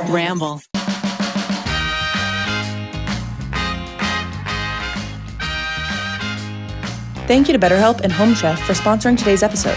Ramble. Thank you to BetterHelp and Home Chef for sponsoring today's episode.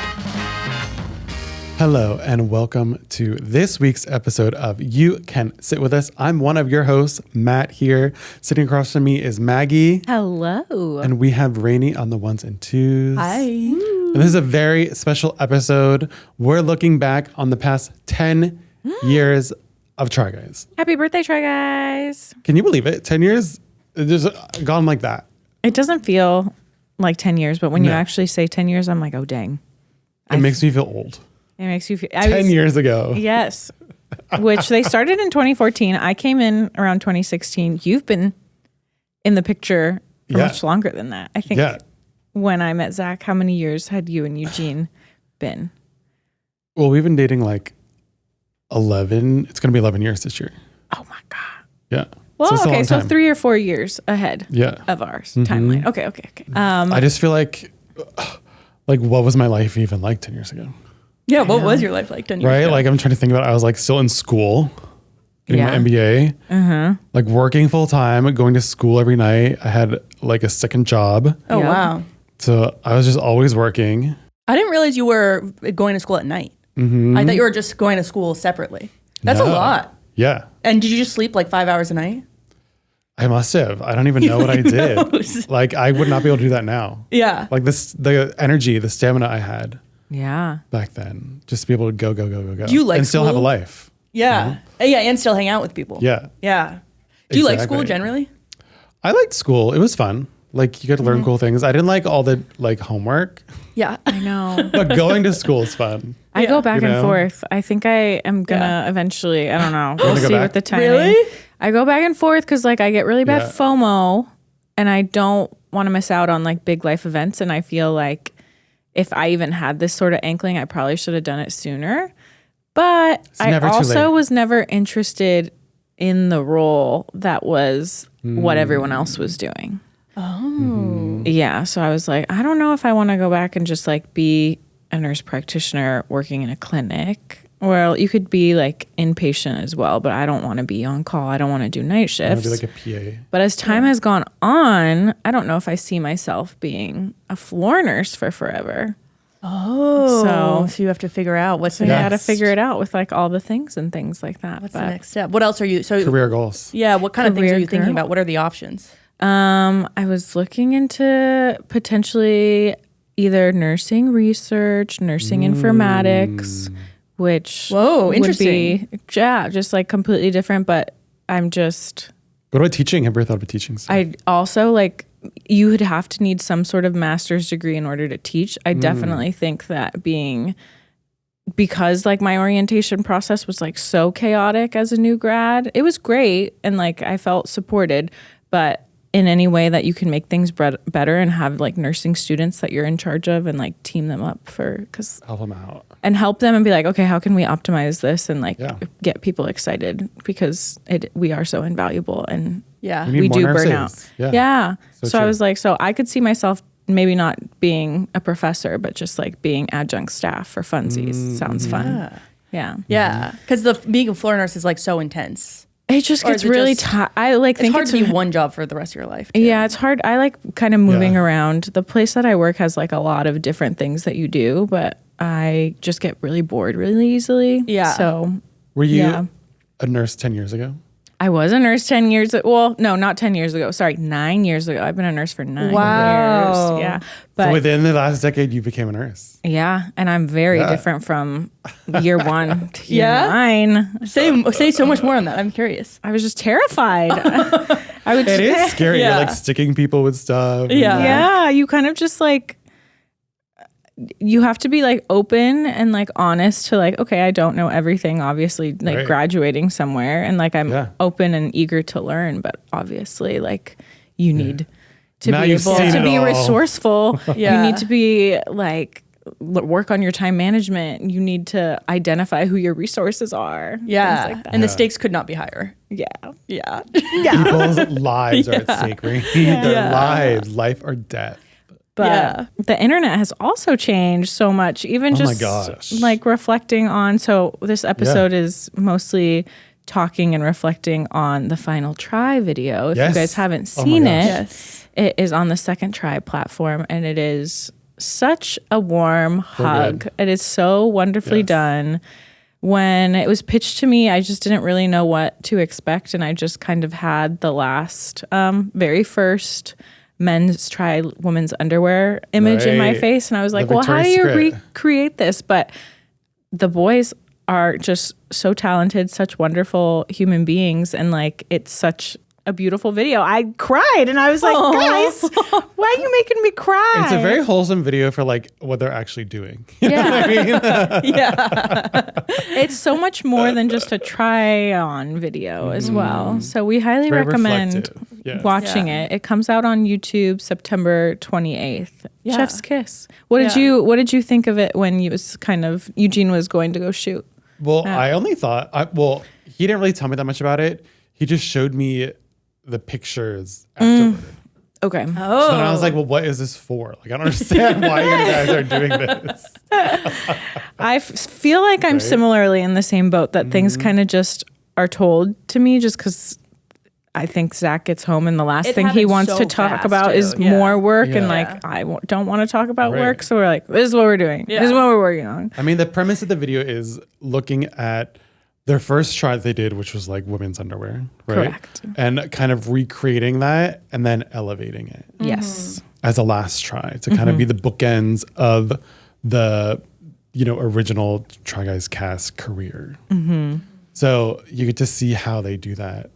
Hello and welcome to this week's episode of You Can Sit With Us. I'm one of your hosts, Matt here. Sitting across from me is Maggie. Hello. And we have Rainie on the ones and twos. Hi. And this is a very special episode. We're looking back on the past 10 years of Try Guys. Happy birthday, Try Guys. Can you believe it? 10 years? It's just gone like that. It doesn't feel like 10 years, but when you actually say 10 years, I'm like, oh, dang. It makes me feel old. It makes you feel... 10 years ago. Yes. Which they started in 2014. I came in around 2016. You've been in the picture for much longer than that. I think when I met Zach, how many years had you and Eugene been? Well, we've been dating like 11. It's going to be 11 years this year. Oh, my God. Yeah. Well, so okay. So 3 or 4 years ahead of ours timeline. Okay. I just feel like what was my life even like 10 years ago? Yeah, what was your life like 10 years ago? Right? Like, I'm trying to think about it. I was like still in school, getting my MBA, like working full time, going to school every night. I had like a second job. Oh, wow. So I was just always working. I didn't realize you were going to school at night. I thought you were just going to school separately. That's a lot. Yeah. And did you just sleep like 5 hours a night? I must have. I don't even know what I did. Like, I would not be able to do that now. Yeah. Like the energy, the stamina I had. Yeah. Back then, just to be able to go. Do you like and still school? have a life. Yeah. Yeah, and still hang out with people. Yeah. Yeah. Do you like school generally? I liked school. It was fun. Like, you got to learn cool things. I didn't like all the like homework. Yeah. I know. But going to school is fun. I go back and forth. I think I am gonna eventually. I don't know. We'll see with the timing. Really? I go back and forth because like I get really bad FOMO, and I don't want to miss out on like big life events. And I feel like if I even had this sort of inkling, I probably should have done it sooner. But I also was never interested in the role that was what everyone else was doing. Oh. Yeah. So I was like, I don't know if I want to go back and just like be a nurse practitioner working in a clinic. Well, you could be like inpatient as well, but I don't want to be on call. I don't want to do night shifts. I want to be like a PA. But as time has gone on, I don't know if I see myself being a floor nurse for forever. Oh. So you have to figure out what's the next. next. You got to figure it out with like all the things and things like that. What's the next step? What else are you... Career goals. Yeah. What kind of things are you thinking about? What are the options? I was looking into potentially either nursing research, nursing informatics, which would be just like completely different. But I'm just... What about teaching? Have you ever thought about teaching stuff? I also like... You would have to need some sort of master's degree in order to teach. I definitely think that because like my orientation process was like so chaotic as a new grad, it was great and like I felt supported, but in any way that you can make things better and have like nursing students that you're in charge of and like team them up help them out and help them and be like, okay, how can we optimize this and like get people excited because we are so invaluable and we do burn out. Yeah. So I was like, so I could see myself maybe not being a professor, but just like being adjunct staff for funsies. Sounds fun. Yeah. Yeah. Because being a floor nurse is like so intense. It just gets really tight. I like think it's hard to do one job for the rest of your life. Too. Yeah, it's hard. I like kind of moving around. The place that I work has like a lot of different things that you do, but I just get really bored really easily. Yeah. So were you a nurse 10 years ago? I was a nurse 10 years. Well, no, not 10 years ago. Sorry, 9 years ago. I've been a nurse for 9 years. Yeah. But so within the last decade, you became a nurse. Yeah. And I'm very different from year 1 to year 9. Say so much more on that. I'm curious. I was just terrified. It is scary. You're like sticking people with stuff. Yeah. You kind of just like... You have to be like open and like honest to like, okay, I don't know everything, obviously, like graduating somewhere and like I'm open and eager to learn, but obviously like you need to be able to be resourceful. You need to be like work on your time management. You need to identify who your resources are. Yeah. Like that. And the stakes could not be higher. Yeah. Yeah. People's lives are at stake, right? Their lives, life or death. But the internet has also changed so much, even just like reflecting on. So this episode is mostly talking and reflecting on the Final Try video. If Yes. you guys haven't Oh my seen gosh. it, Yes. it is on the Second Try platform, and it is such a warm hug. good. It is so wonderfully Yes. done. When it was pitched to me, I just didn't really know what to expect, and I just kind of had the last, very first men's try women's underwear image in my Right. face, and I was like, The well, how do Victoria's you Secret. recreate this? But the boys are just so talented, such wonderful human beings, and like it's such a beautiful video. I cried and I was like, guys, why are you making me cry? It's a very wholesome video for like what they're actually doing. yeah. Yeah. It's so much more than just a try on video as well. So we highly Very recommend reflective. Yes. watching Yeah. it. It comes out on YouTube September 28th. Yeah. Chef's kiss. What did you think of it when Eugene was going to go shoot? Well, I only thought, he didn't really tell me that much about it. He just showed me the pictures afterward. Okay. So then I was like, well, what is this for? Like, I don't understand why you guys are doing this. I feel like I'm Right? similarly in the same boat that things kind of just are told to me just because I think Zach gets home and the last It thing he happens wants so to talk fast, about too. is Yeah. more work. Yeah. And like, I don't want to talk about Right. work. So we're like, this is what we're doing. Yeah. This is what we're working on. I mean, the premise of the video is looking at their first try that they did, which was like women's underwear, right? Correct. And kind of recreating that and then elevating it Yes. as a last try to kind of be the bookends of the, original Try Guys cast career. So you get to see how they do that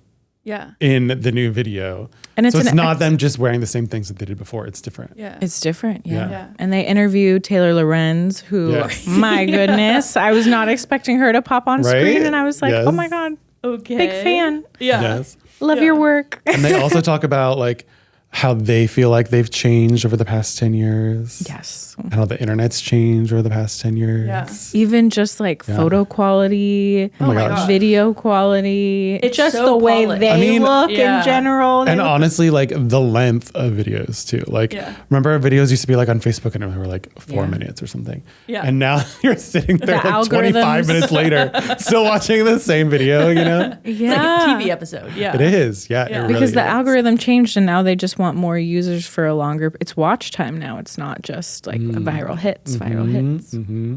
Yeah. in the new video. And it's so it's an not them just wearing the same things that they did before. It's different. Yeah. It's different. Yeah. Yeah. And they interview Taylor Lorenz, who, Yes. my goodness, I was not expecting her to pop on Right? screen. And I was like, Yes. oh my God, Okay. big fan. Yeah. Yes. Love Yeah. your work. And they also talk about like how they feel like they've changed over the past 10 years. Yes. And how the internet's changed over the past 10 years. Yeah. Even just like photo quality, Oh my gosh. video quality, It's just so the way polished. they I mean- look Yeah. in general. They And look- honestly, like the length of videos too. Like, Yeah. remember our videos used to be like on Facebook and they were like 4 Yeah. minutes or something. Yeah. And now you're sitting there The like 25 algorithms. minutes later, still watching the same video, yeah. It's like a TV episode. Yeah. It is. Yeah. Yeah. It Because really the is. algorithm changed and now they just want more users for a longer, it's watch time now. It's not just like a viral hits.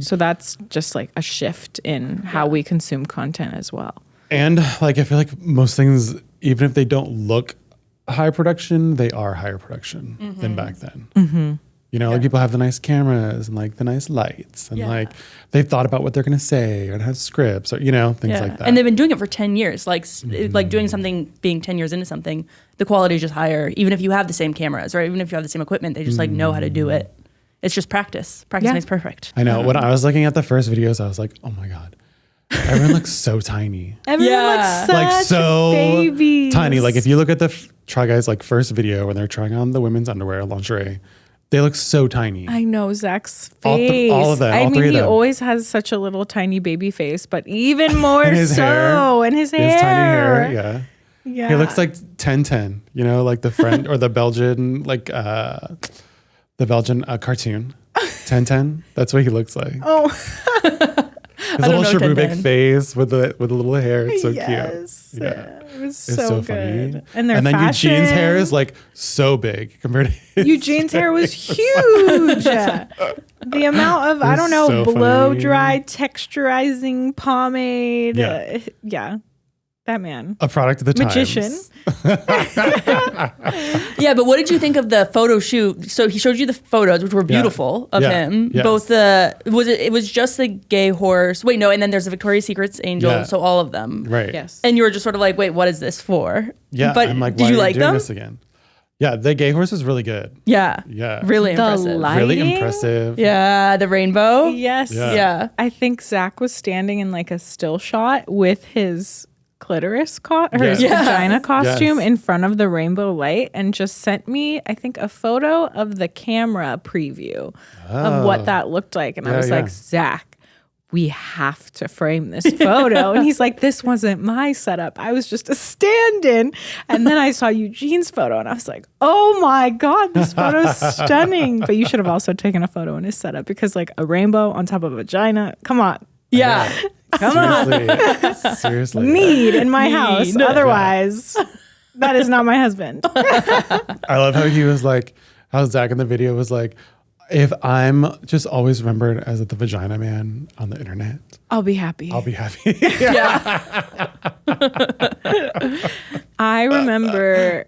So that's just like a shift in how we consume content as well. And like, I feel like most things, even if they don't look high production, they are higher production than back then. Like people have the nice cameras and like the nice lights and Yeah. like they've thought about what they're going to say or have scripts or, things like that. And they've been doing it for 10 years. Like doing something, being 10 years into something, the quality is just higher. Even if you have the same cameras or even if you have the same equipment, they just like know how to do it. It's just practice. Practice Yeah. makes perfect. I know. When I was looking at the first videos, I was like, oh my God, everyone looks so tiny. Everyone Yeah. looks such Like so babies. tiny. Like if you look at the Try Guys like first video when they're trying on the women's underwear, lingerie, they look so tiny. I know Zach's All face. all of them, I all mean, three of he them. always has such a little tiny baby face, but even more And his so, hair. and his hair. His tiny hair, yeah. Yeah. He looks like 1010, like the friend or the Belgian, the Belgian cartoon. 1010. That's what he looks like. Oh, His I don't little know cherubic 1010. face with the little hair. It's so yes. cute. Yeah. It was It's so, so good. funny. And their then fashion. Eugene's hair is like so big compared to his. Eugene's hair was huge. The amount of, I don't know, so blow funny. dry texturizing pomade. Yeah. Yeah. That man. A product of the Magician. times. Yeah, but what did you think of the photo shoot? So he showed you the photos, which were beautiful of Yeah. him. Yes. Both it was just the gay horse. Wait, no, and then there's the Victoria's Secret's angel. Yeah. So all of them. Right. Yes. And you were just sort of like, wait, what is this for? Yeah. But I'm like, did why you are like doing them? this again? Yeah. The gay horse is really good. Yeah. Yeah. Really The impressive. light- Really Lighting? impressive. Yeah, the rainbow. Yes. Yeah. Yeah. I think Zach was standing in like a still shot with his clitoris his Yeah. vagina costume Yes. in front of the rainbow light and just sent me, I think, a photo of the camera preview of what that looked like. And I Yeah, was like, yeah. Zach, we have to frame this photo. And he's like, this wasn't my setup. I was just a stand-in. And then I saw Eugene's photo and I was like, oh my God, this photo's stunning. But you should have also taken a photo in his setup because like a rainbow on top of a vagina. Come on. Yeah. Come on. Seriously. Need in my Need. house. Otherwise, that is not my husband. I love how he was like, how Zach in the video was like, if I'm just always remembered as the vagina man on the internet, I'll be happy. I'll be happy. Yeah. I remember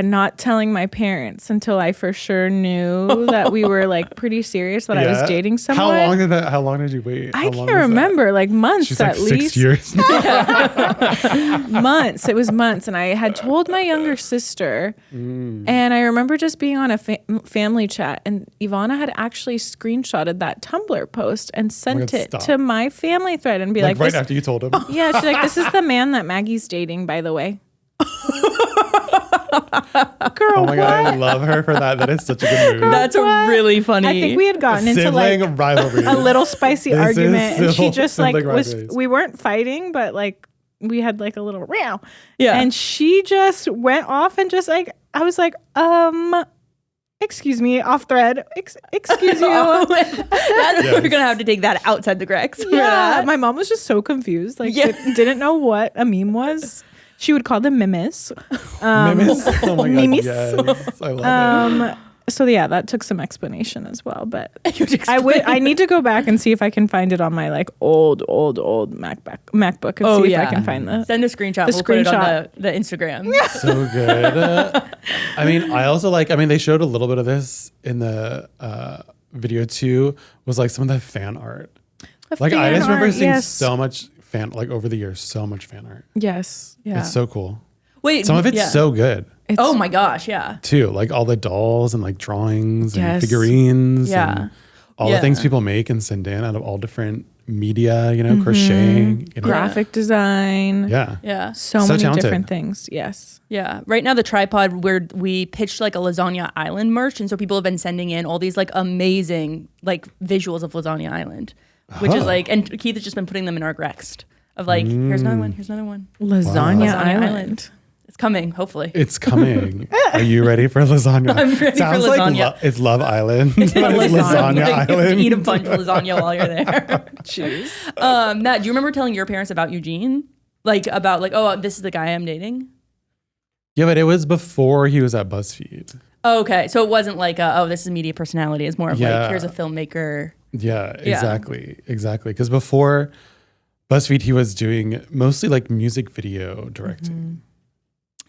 not telling my parents until I for sure knew that we were like pretty serious, that I was dating someone. How long did you wait? I can't remember, like months. She's at like least. 6 years. Months. It was months. And I had told my younger sister. And I remember just being on a family chat, and Ivana had actually screenshotted that Tumblr post and sent it to my family thread and be like right after you told him. Yeah, she's like, this is the man that Maggie's dating, by the way. Girl, oh my God, I love her for that. That is such a good move. That's really funny. I think we had gotten into like rivalry. a little spicy argument, and she just like rivalries. we weren't fighting, but like we had like a little row. Yeah. And she just went off and just like, I was like, excuse me, off thread. Excuse you. We're going to have to take that outside the Grex. Yeah. My mom was just so confused. Like, didn't know what a meme was. She would call them memes. Memes? Oh my God, memes. yes. I love it. So yeah, that took some explanation as well. But I need to go back and see if I can find it on my like old MacBook and see if I can find Send a screenshot. We'll put it on the Instagram. So good. I mean, I also like, they showed a little bit of this in the video too, was like some of the fan art. I just remember seeing so much over the years, so much fan art. Yes. Yeah. It's so cool. Wait, some of it's so good. Oh my gosh, yeah. Too, like all the dolls and like drawings and Yes. figurines Yeah. and all the things people make and send in out of all different media, crocheting, graphic design. Yeah. Yeah. So many talented. different things. Yes. Yeah. Right now, the tripod where we pitched like a Lasagna Island merch. And so people have been sending in all these like amazing like visuals of Lasagna Island, which is like, and Keith has just been putting them in our Grext of like, here's another one, here's another one. Lasagna Lasagna Island. It's coming, hopefully. It's coming. Are you ready for lasagna? I'm ready Sounds for like lasagna. it's Love Island, but it's Lasagna Like, Island. Eat a bunch of lasagna while you're there. Jeez. Nat, do you remember telling your parents about Eugene? Like about like, oh, this is the guy I'm dating? Yeah, but it was before he was at BuzzFeed. Oh, okay. So it wasn't like, this is a media personality. It's more of like, here's a filmmaker. Yeah, exactly. Because before BuzzFeed, he was doing mostly like music video directing.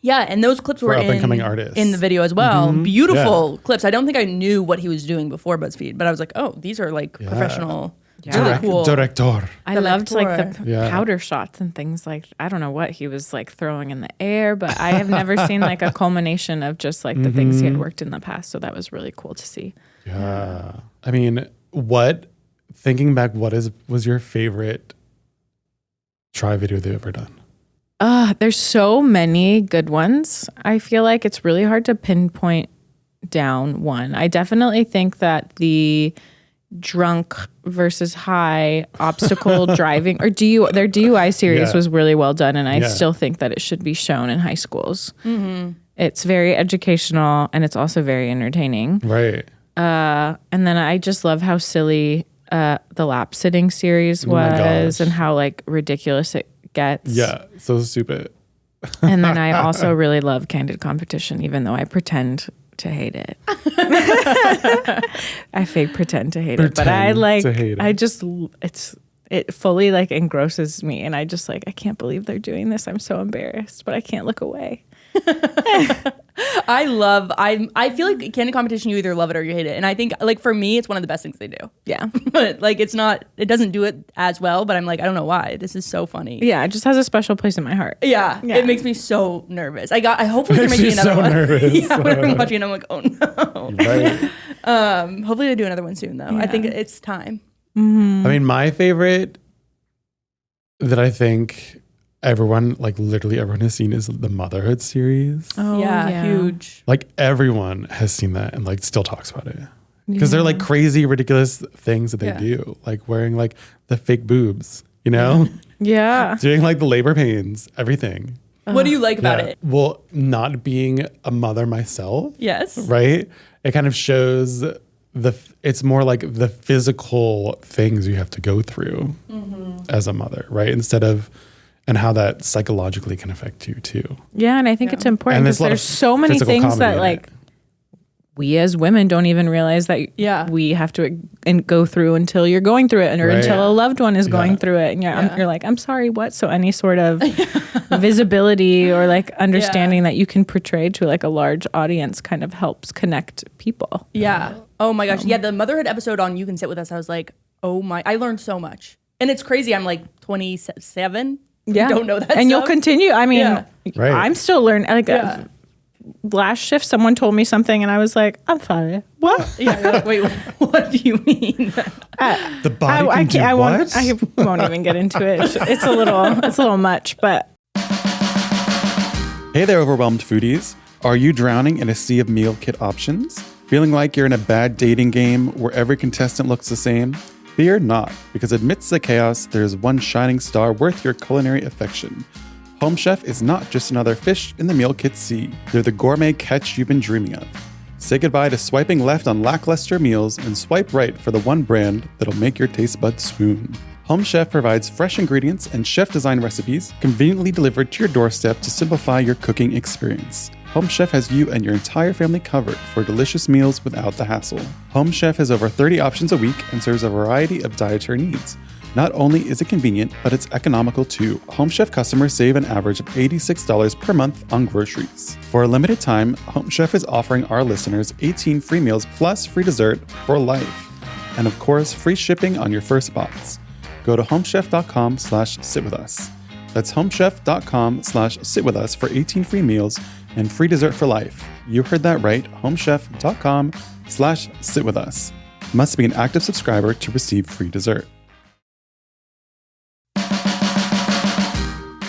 Yeah, and those clips were up and coming artists in the video as well. Beautiful clips. I don't think I knew what he was doing before BuzzFeed, but I was like, oh, these are like professional. Really cool. Director. I loved like the powder shots and things like, I don't know what he was like throwing in the air, but I have never seen like a culmination of just like the things he had worked in the past. So that was really cool to see. Yeah. I mean, thinking back, was your favorite try video they've ever done? There's so many good ones. I feel like it's really hard to pinpoint down one. I definitely think that the drunk versus high obstacle driving or their DUI series was really well done, and I still think that it should be shown in high schools. It's very educational and it's also very entertaining. Right. And then I just love how silly the lap sitting series was and how like ridiculous it gets. Yeah, so stupid. And then I also really love Candid Competition, even though I pretend to hate it. I fake pretend to hate it, but I like to hate it. I just it fully like engrosses me, and I just like, I can't believe they're doing this. I'm so embarrassed, but I can't look away. I feel like Candid Competition, you either love it or you hate it. And I think like for me, it's one of the best things they do. Yeah. But like it doesn't do it as well, but I'm like, I don't know why. This is so funny. Yeah, it just has a special place in my heart. Yeah. It makes me so nervous. I hopefully they're making another one. Nervous. Yeah, we're watching and I'm like, oh no. Right. Hopefully they do another one soon though. Yeah. I think it's time. I mean, my favorite that I think literally everyone has seen is the Motherhood series. Oh, yeah, huge. Like everyone has seen that and like still talks about it. Because they're like crazy, ridiculous things that they do. Like wearing like the fake boobs, Yeah. Doing like the labor pains, everything. What do you like about it? Well, not being a mother myself. Yes. Right? It kind of shows it's more like the physical things you have to go through as a mother, right? Instead of, and how that psychologically can affect you too. Yeah, and I think it's important because there's so many things that like we as women don't even realize that we have to go through until you're going through it, or until a loved one is going through it, and you're like, I'm sorry, what? So any sort of visibility or like understanding that you can portray to like a large audience kind of helps connect people. Yeah. Oh my gosh. Yeah, the motherhood episode on You Can Sit With Us, I was like, oh my, I learned so much. And it's crazy. I'm like 27. Yeah. I don't know that and stuff. You'll continue. I mean, I'm still learning. Like last shift, someone told me something and I was like, I'm sorry. What? Like, wait, what do you mean? The body can do what? I won't even get into it. It's a little much, but. Hey there, overwhelmed foodies. Are you drowning in a sea of meal kit options? Feeling like you're in a bad dating game where every contestant looks the same? Fear not, because amidst the chaos, there's one shining star worth your culinary affection. Home Chef is not just another fish in the meal kit sea. They're the gourmet catch you've been dreaming of. Say goodbye to swiping left on lackluster meals and swipe right for the one brand that'll make your taste buds swoon. Home Chef provides fresh ingredients and chef-designed recipes conveniently delivered to your doorstep to simplify your cooking experience. Home Chef has you and your entire family covered for delicious meals without the hassle. Home Chef has over 30 options a week and serves a variety of dietary needs. Not only is it convenient, but it's economical too. Home Chef customers save an average of $86 per month on groceries. For a limited time, Home Chef is offering our listeners 18 free meals plus free dessert for life. And of course, free shipping on your first box. Go to homechef.com/sitwithus. That's homechef.com/sitwithus for 18 free meals and free dessert for life. You heard that right, homechef.com/sitwithus. Must be an active subscriber to receive free dessert.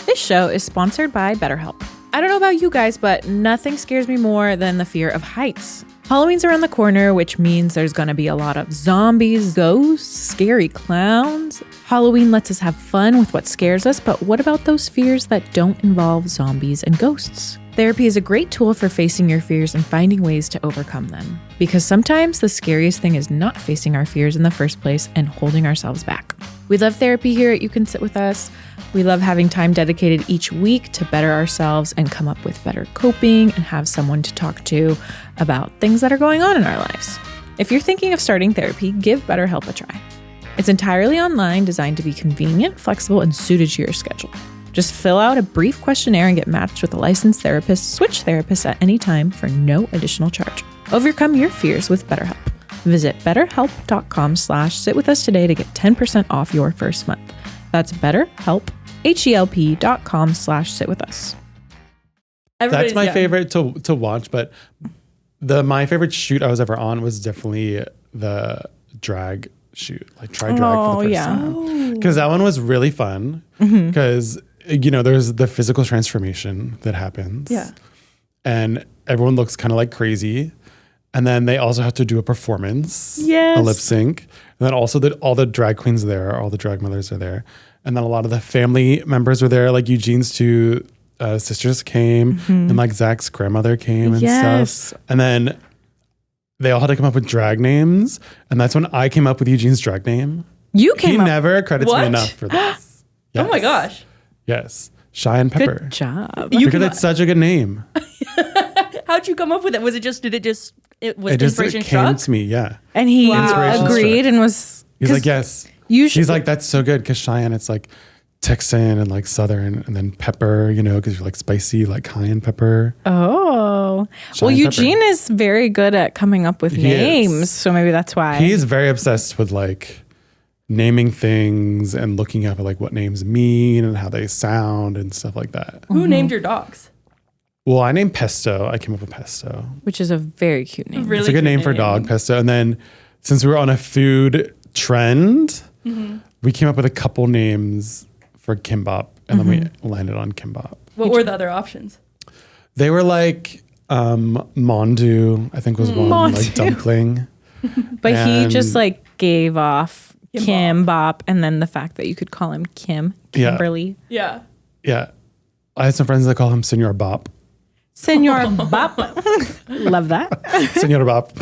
This show is sponsored by BetterHelp. I don't know about you guys, but nothing scares me more than the fear of heights. Halloween's around the corner, which means there's going to be a lot of zombies, ghosts, scary clowns. Halloween lets us have fun with what scares us, but what about those fears that don't involve zombies and ghosts? Therapy is a great tool for facing your fears and finding ways to overcome them. Because sometimes the scariest thing is not facing our fears in the first place and holding ourselves back. We love therapy here at You Can Sit With Us. We love having time dedicated each week to better ourselves and come up with better coping and have someone to talk to about things that are going on in our lives. If you're thinking of starting therapy, give BetterHelp a try. It's entirely online, designed to be convenient, flexible, and suited to your schedule. Just fill out a brief questionnaire and get matched with a licensed therapist. Switch therapists at any time for no additional charge. Overcome your fears with BetterHelp. Visit betterhelp.com/sitwithus today to get 10% off your first month. That's BetterHelp, HELP.com/sitwithus. That's my favorite to watch, but my favorite shoot I was ever on was definitely the drag shoot, like try drag for the first time. Because that one was really fun because there's the physical transformation that happens. Yeah. And everyone looks kind of like crazy. And then they also have to do a performance, a lip sync. And then also all the drag queens there, all the drag mothers are there. And then a lot of the family members were there, like Eugene's two sisters came and like Zach's grandmother came and stuff. And then they all had to come up with drag names. And that's when I came up with Eugene's drag name. He never credits me enough for this. Yes. Oh my gosh. Yes. Cheyenne Pepper. Good job. Because it's such a good name. How'd you come up with it? Was it just inspiration came to me, yeah. And he agreed and was... He's like, yes. He's like, that's so good because Cheyenne, it's like Texan and like Southern, and then pepper, because you're like spicy, like cayenne pepper. Oh. Cheyenne Eugene pepper. Is very good at coming up with names, so maybe that's why. He's very obsessed with like naming things and looking up at like what names mean and how they sound and stuff like that. Who named your dogs? Well, I named Pesto. I came up with Pesto. Which is a very cute name. It's a good name for a dog, Pesto. And then since we were on a food trend, we came up with a couple names for Kimbap. And then we landed on Kimbap. What were the other options? They were like Mondu, I think was one, like dumpling. But he just like gave off Kimbap, and then the fact that you could call him Kimberly. Yeah. Yeah. I had some friends that call him Senor Bop. Senor Bop. Love that. Senor Bop.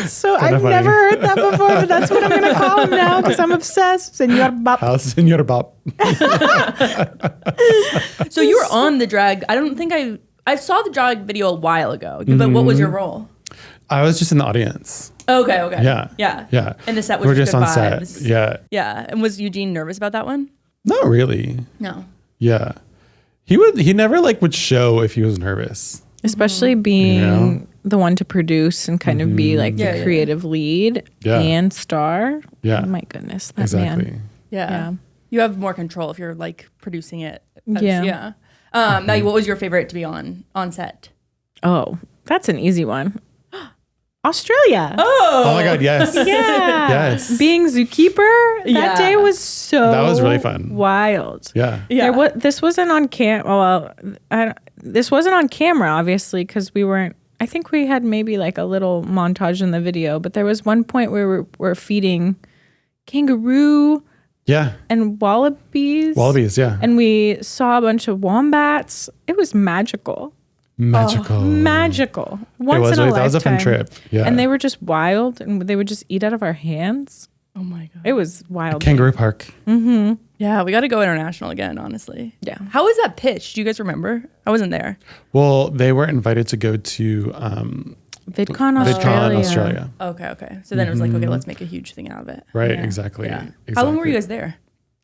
So I've never heard that before, but that's what I'm going to call him now because I'm obsessed. Senor Bop. How's Senor Bop? So you were on the drag. I don't think I saw the drag video a while ago, but what was your role? I was just in the audience. Okay. Yeah. And the set was We're just on vibes. set. Yeah. Yeah. And was Eugene nervous about that one? Not really. No. Yeah. He never like would show if he was nervous. Especially being the one to produce and kind of be like the creative lead and star. Yeah. Oh my goodness, that man. Yeah. You have more control if you're like producing it. Yeah. Now, what was your favorite to be on set? Oh, that's an easy one. Australia. Oh my God, yes. Yeah. Yes. Being zookeeper that day was that was really fun. Wild. Yeah. This wasn't on this wasn't on camera, obviously, because we weren't. I think we had maybe like a little montage in the video, but there was one point where we're feeding kangaroo. Yeah. And wallabies. Wallabies, yeah. And we saw a bunch of wombats. It was magical. Magical. Magical. Once in a lifetime. That was a fun trip. Yeah. And they were just wild and they would just eat out of our hands. Oh my God. It was wild. Kangaroo Park. Mm-hmm. Yeah, we got to go international again, honestly. Yeah. How was that pitched? Do you guys remember? I wasn't there. Well, they were invited to go to VidCon Australia. Okay. So then it was like, okay, let's make a huge thing out of it. Right, exactly. How long were you guys there?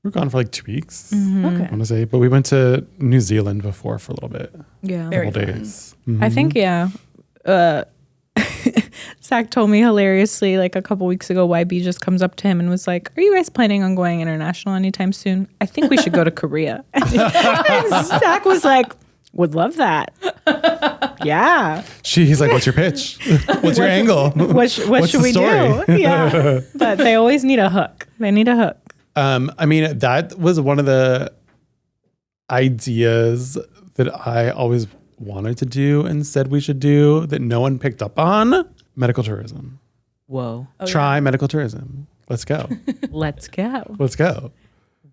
We were gone for like 2 weeks. Okay. I want to say, but we went to New Zealand before for a little bit. Yeah. Very couple fun. days. I think, Zach told me hilariously like a couple weeks ago, YB just comes up to him and was like, are you guys planning on going international anytime soon? I think we should go to Korea. And Zach was like, would love that. Yeah. He's like, what's your pitch? What's your angle? What should we do? Yeah. But they always need a hook. They need a hook. I mean, that was one of the ideas that I always wanted to do and said we should do that no one picked up on. Medical tourism. Whoa. Try medical tourism. Let's go. Let's go. Let's go.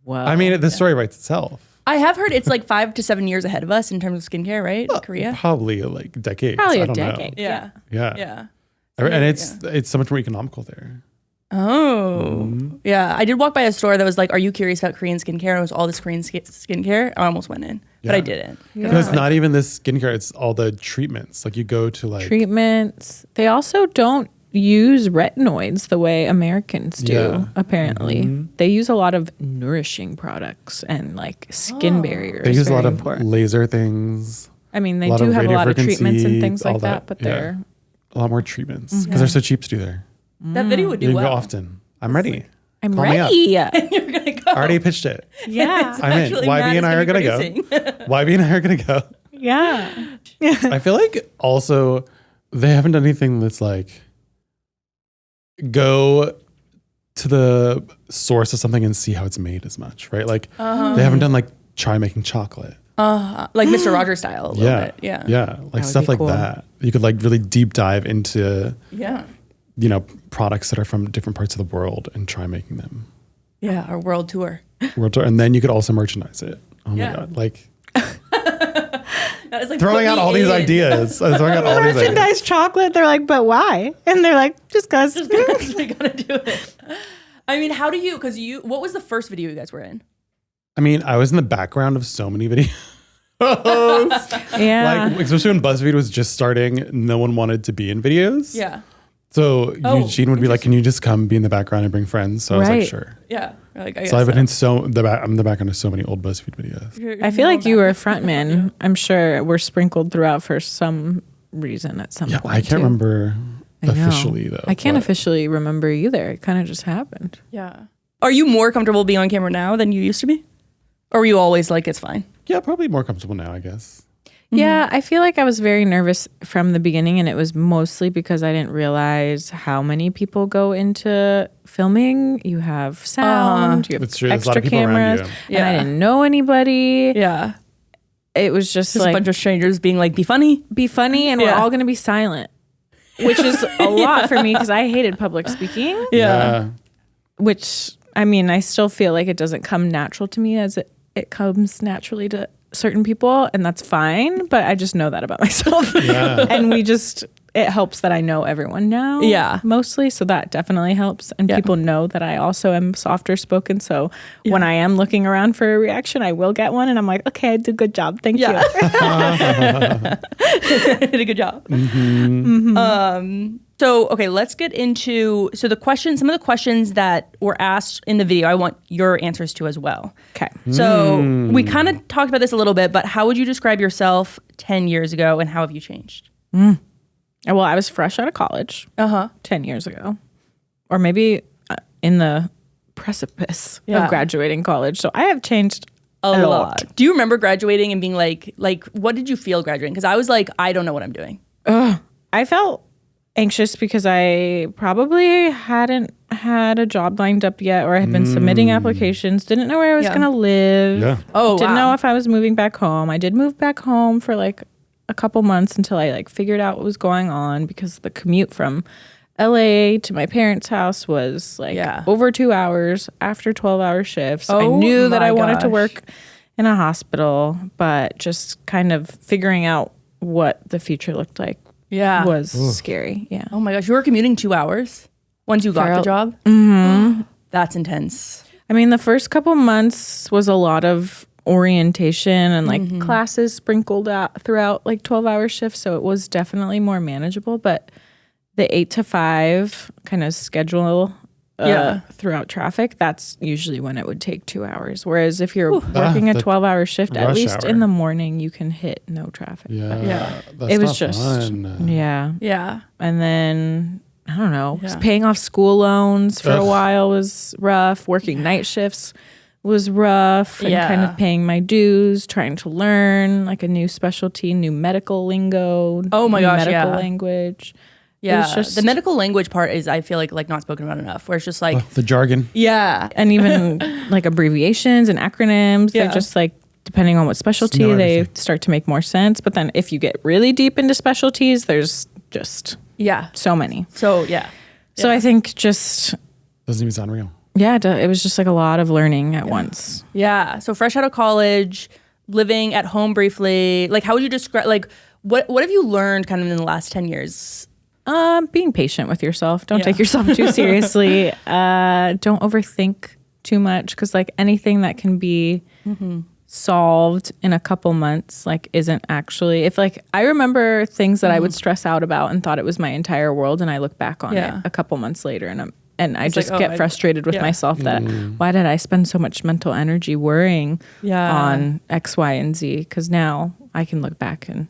Whoa. I mean, the story writes itself. I have heard it's like 5 to 7 years ahead of us in terms of skincare, right? Korea? Probably like decades. Probably I a don't decade. know. Yeah. Yeah. And it's so much more economical there. Oh. Yeah. I did walk by a store that was like, are you curious about Korean skincare? It was all this Korean skincare. I almost went in, but I didn't. Because it's not even this skincare, it's all the treatments. Like you go to like... Treatments. They also don't use retinoids the way Americans do, apparently. They use a lot of nourishing products and like skin barriers. They use a lot of important. laser things. I mean, they do have a lot of treatments and things like that, but they're... A lot more treatments because they're so cheap to do there. That video would do You can well. go often. I'm ready. I'm Call me up. ready. You're going to go. I already pitched it. Yeah. I'm in. YB and I are going to go. YB and I are going to go. Yeah. I feel like also they haven't done anything that's like go to the source of something and see how it's made as much, right? Like they haven't done like try making chocolate. Like Mr. Rogers style a little bit. Yeah. Yeah. Like stuff like that. You could like really deep dive into products that are from different parts of the world and try making them. Yeah. Our world tour. And then you could also merchandise it. Oh my God. Like that is like throwing out all these ideas. I'm throwing out all these ideas. Merchandise chocolate. They're like, but why? And they're like, just cause. We gotta do it. I mean, how do you, what was the first video you guys were in? I mean, I was in the background of so many videos. Yeah. Like, especially when BuzzFeed was just starting, no one wanted to be in videos. Yeah. So Eugene would be like, can you just come be in the background and bring friends? So I was like, sure. Yeah. Like, So I've been in I'm in the background of so many old BuzzFeed videos. I feel like you were a frontman. I'm sure we're sprinkled throughout for some reason at some point. I can't remember officially though. I can't officially remember either. It kind of just happened. Yeah. Are you more comfortable being on camera now than you used to be? Or were you always like, it's fine? Yeah, probably more comfortable now, I guess. Yeah, I feel like I was very nervous from the beginning, and it was mostly because I didn't realize how many people go into filming. You have sound, you have extra cameras, and I didn't know anybody. Yeah. It was just like a bunch of strangers being like, be funny, and we're all going to be silent, which is a lot for me because I hated public speaking. Yeah. Which, I mean, I still feel like it doesn't come natural to me as it comes naturally to certain people, and that's fine, but I just know that about myself. Yeah. And we just it helps that I know everyone now. Yeah. Mostly. So that definitely helps. And people know that I also am softer spoken. So when I am looking around for a reaction, I will get one. And I'm like, okay, I did a good job. Thank you. Did a good job. So, okay, let's get into some of the questions that were asked in the video. I want your answers to as well. Okay. So we kind of talked about this a little bit, but how would you describe yourself 10 years ago and how have you changed? Well, I was fresh out of college 10 years ago, or maybe in the precipice of graduating college. So I have changed a lot. Do you remember graduating and being like, what did you feel graduating? Because I was like, I don't know what I'm doing. I felt anxious because I probably hadn't had a job lined up yet, or I had been submitting applications, didn't know where I was going to live. Yeah. Didn't know if I was moving back home. I did move back home for like a couple months until I like figured out what was going on, because the commute from LA to my parents' house was like over 2 hours after 12-hour shifts. I knew that I wanted to work in a hospital, but just kind of figuring out what the future looked like was scary. Yeah. Oh my gosh, you were commuting 2 hours once you got the job? That's intense. I mean, the first couple months was a lot of orientation and like classes sprinkled out throughout like 12-hour shifts, so it was definitely more manageable. But the 8 to 5 kind of schedule throughout traffic, that's usually when it would take 2 hours. Whereas if you're working a 12-hour shift, at least in the morning you can hit no traffic. That's it was not just fun. And then I don't know, just paying off school loans for a while was rough. Working night shifts was rough, and kind of paying my dues, trying to learn like a new specialty, new medical lingo. Oh my gosh, medical language. Yeah, just, the medical language part is, I feel like not spoken about enough, where it's just like the jargon. Yeah. And even like abbreviations and acronyms, they're just like, depending on what specialty, they start to make more sense. But then if you get really deep into specialties, there's just so many. So So I think just doesn't even sound real. Yeah, it was just like a lot of learning at once. Yeah. So fresh out of college, living at home briefly, like how would you describe, like what have you learned kind of in the last 10 years? Being patient with yourself. Don't take yourself too seriously. Don't overthink too much, because like anything that can be solved in a couple months like isn't actually, if like I remember things that I would stress out about and thought it was my entire world, and I look back on it a couple months later and I just get frustrated with myself that why did I spend so much mental energy worrying on X, Y, and Z? Because now I can look back and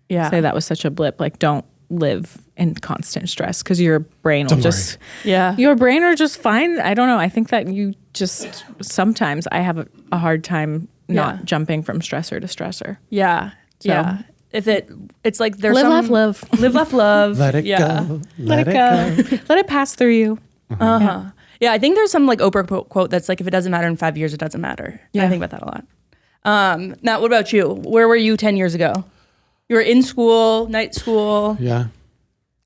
say that was such a blip. Like, don't live in constant stress, because your brain will your brain will just find, I don't know. I think that you just, sometimes I have a hard time not jumping from stressor to stressor. Yeah. So. Yeah. If it's like there's live, love. Live, laugh, love. Let it go. Let it go. Let it pass through you. Yeah, I think there's some like Oprah quote that's like, if it doesn't matter in 5 years, it doesn't matter. Yeah. I think about that a lot. Matt, what about you? Where were you 10 years ago? You were in school, night school. Yeah.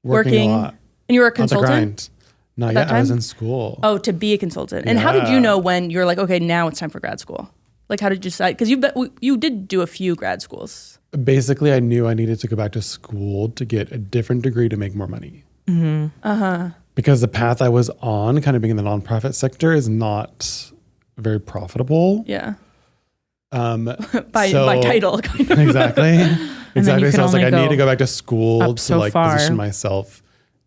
Working a lot. And you were a consultant? Grind. Not yet. I was in school. Oh, to be a consultant. And how did you know when you're like, okay, now it's time for grad school? Like, how did you decide? Because you did do a few grad schools. Basically, I knew I needed to go back to school to get a different degree to make more money. Because the path I was on, kind of being in the nonprofit sector, is not very profitable. Yeah. By title. Kind of. Exactly. Exactly. So I was like, I need to go back to school to like position myself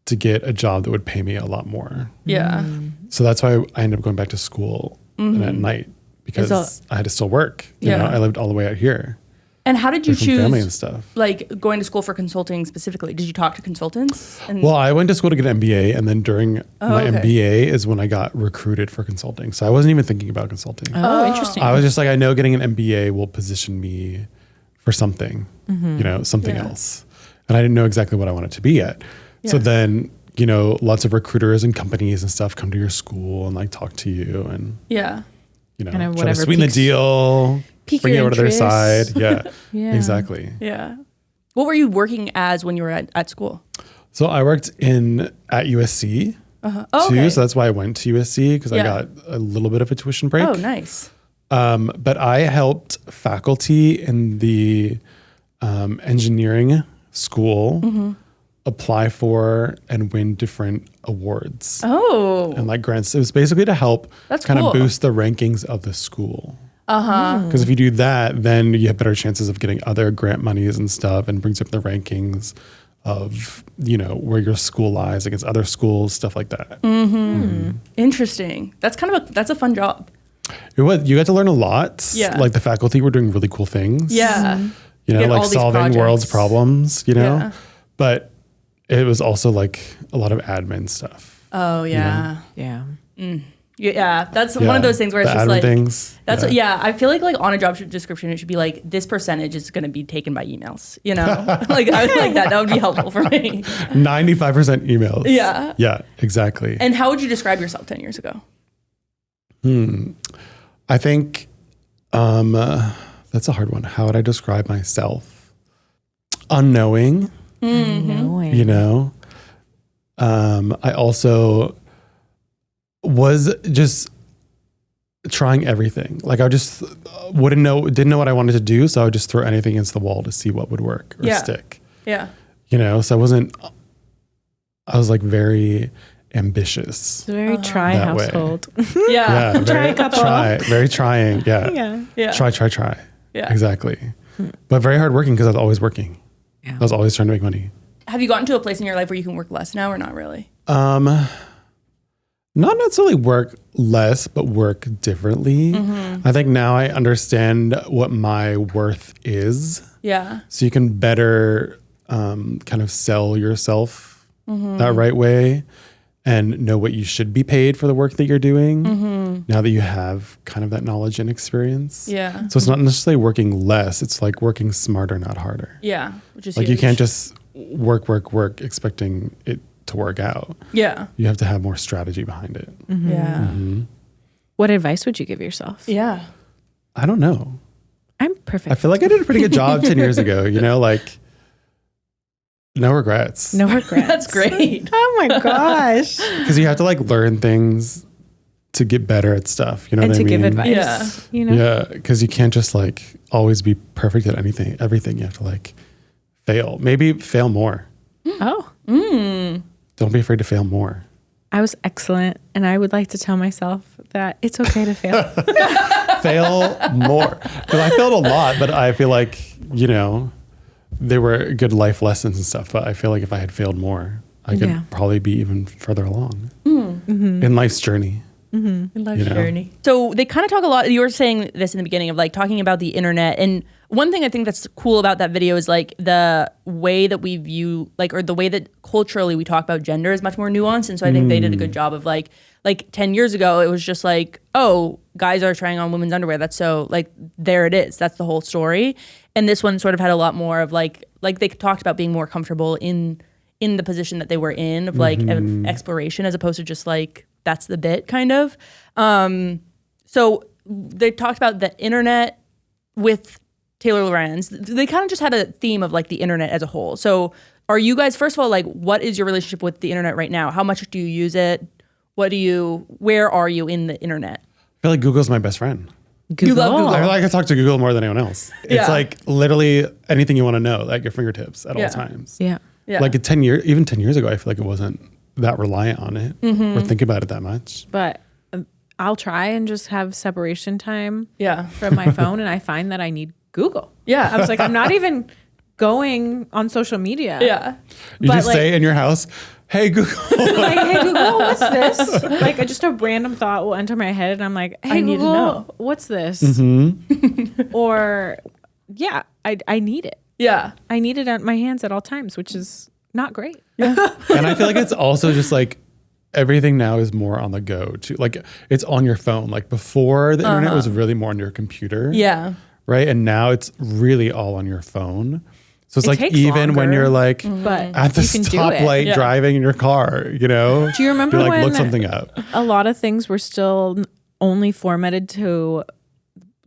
to get a job that would pay me a lot more. Yeah. So that's why I ended up going back to school and at night, because I had to still work. You know, I lived all the way out here. And how did you choose family and stuff? Like going to school for consulting specifically? Did you talk to consultants? Well, I went to school to get an MBA, and then during my MBA is when I got recruited for consulting. So I wasn't even thinking about consulting. Oh, interesting. I was just like, I know getting an MBA will position me for something, you know, something else. And I didn't know exactly what I wanted to be yet. Yeah. So then, you know, lots of recruiters and companies and stuff come to your school and like talk to you and, you know, kind of try to sweeten the deal. Bring you over to their side. Yeah, exactly. Yeah. What were you working as when you were at school? So I worked at USC too. So that's why I went to USC, because I got a little bit of a tuition break. Oh, nice. But I helped faculty in the engineering school apply for and win different awards. Oh. And like grants. It was basically to help kind cool. of boost the rankings of the school. Because if you do that, then you have better chances of getting other grant monies and stuff, and brings up the rankings of, you know, where your school lies against other schools, stuff like that. Interesting. That's that's a fun job. You got to learn a lot. Yeah. Like the faculty were doing really cool things. Yeah. You know, Get all like these solving projects. world's problems, you know? Yeah. But it was also like a lot of admin stuff. Oh, yeah. Yeah. Yeah, that's one of those things where it's The just admin like things. that's I feel like on a job description it should be like this percentage is going to be taken by emails, you know. Like I would like that would be helpful for me. 95% emails. Yeah, exactly. And how would you describe yourself 10 years ago? I think that's a hard one. How would I describe myself? Unknowing, you know. I also was just trying everything. Like I just didn't know what I wanted to do, so I would just throw anything against the wall to see what would work or stick. Yeah. You know, so I was like very ambitious. It's a very try that way. household. Yeah. Very trying. Yeah. Yeah. Try. Yeah. Exactly. But very hard working because I was always working. Yeah. I was always trying to make money. Have you gotten to a place in your life where you can work less now or not really? Not necessarily work less, but work differently. I think now I understand what my worth is. Yeah. So you can better kind of sell yourself that right way and know what you should be paid for the work that you're doing now that you have kind of that knowledge and experience. Yeah. So it's not necessarily working less. It's like working smarter, not harder. Yeah. Which is Like huge. you can't just work expecting it to work out. Yeah. You have to have more strategy behind it. Yeah. What advice would you give yourself? Yeah. I don't know. I'm perfect. I feel like I did a pretty good job 10 years ago, you know, like no regrets. No regrets. That's great. Oh my gosh. Because you have to like learn things to get better at stuff. You know And what I to mean? give advice. Yeah. You know? Yeah. Because you can't just like always be perfect at everything. You have to like fail. Maybe fail more. Oh. Don't be afraid to fail more. I was excellent, and I would like to tell myself that it's okay to fail. Fail more. Because I failed a lot, but I feel like, you know, they were good life lessons and stuff. But I feel like if I had failed more, I could probably be even further along in life's journey. In life's journey. So they kind of talk a lot. You were saying this in the beginning of like talking about the internet. And one thing I think that's cool about that video is like the way that we view like, or the way that culturally we talk about gender is much more nuanced. And so I think they did a good job of like 10 years ago, it was just like, oh, guys are trying on women's underwear. That's so like, there it is. That's the whole story. And this one sort of had a lot more of like they talked about being more comfortable in the position that they were in of like of exploration as opposed to just like, that's the bit kind of. So they talked about the internet with Taylor Lorenz. They kind of just had a theme of like the internet as a whole. So are you guys, first of all, like what is your relationship with the internet right now? How much do you use it? Where are you in the internet? I feel like Google's my best friend. Google. You love Google. I feel like I talk to Google more than anyone else. It's like literally anything you want to know at your fingertips at all times. Yeah. Yeah. Like even 10 years ago, I feel like it wasn't that reliant on it or think about it that much. But I'll try and just have separation time Yeah. from my phone, and I find that I need Google. Yeah. I was like, I'm not even going on social media. Yeah. You But, just like- say in your house, hey, Google. Like, hey Google, what's this? Like just a random thought will enter my head, and I'm like, hey I need to Google, know. what's this? Or yeah, I need it. Yeah. I need it at my hands at all times, which is not great. And I feel like it's also just like everything now is more on the go too. Like it's on your phone. Like before the internet was really more on your computer. Yeah. Right. And now it's really all on your phone. So it's It like takes even when longer, you're like But at the you can do it. stoplight Yeah. driving in your car, you know? Do you remember You're like, when look something up. a lot of things were still only formatted to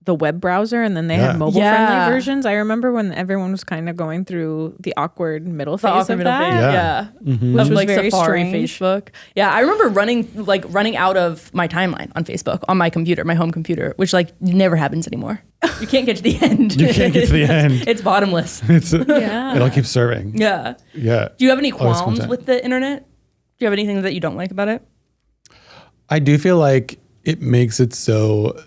the web browser, and then they had mobile friendly versions. I remember when everyone was kind of going through the awkward middle phase of that. Which was like very Safari, strange. Facebook. Yeah, I remember running out of my timeline on Facebook on my computer, my home computer, which like never happens anymore. You can't get to the end. You can't get to the end. It's bottomless. It'll keep serving. Yeah. Yeah. Do you have any qualms with the internet? Do you have anything that you don't like about it? I do feel like it makes it so